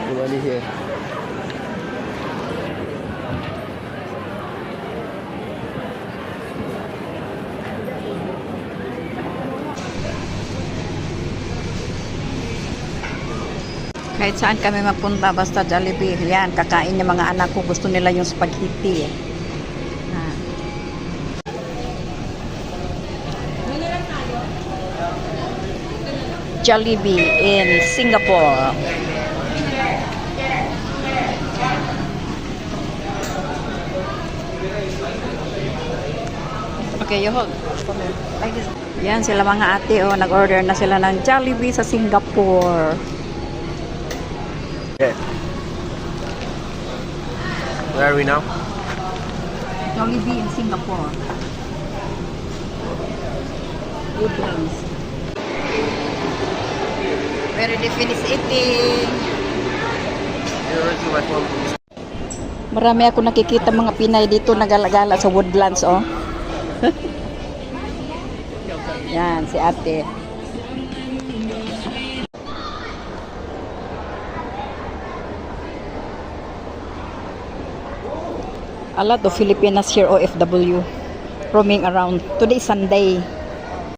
The money here. Kahit saan kami mapunta, basta Jollibee. Yan, kakain yung mga anak ko. Gusto nila yung spaghetti. Ah. Jollibee in Singapore. Okay, you hold. Like this. Yan sila mga ate, oh, nag-order na sila ng Jollibee sa Singapore. Okay. Where are we now? Jollibee in Singapore. Good place. Where did they finish eating? My phone. Marami ako nakikita mga Pinay dito nagalagala sa Woodlands, oh. Yan, si ate. A lot of Filipinas here, OFW, roaming around. Today is Sunday.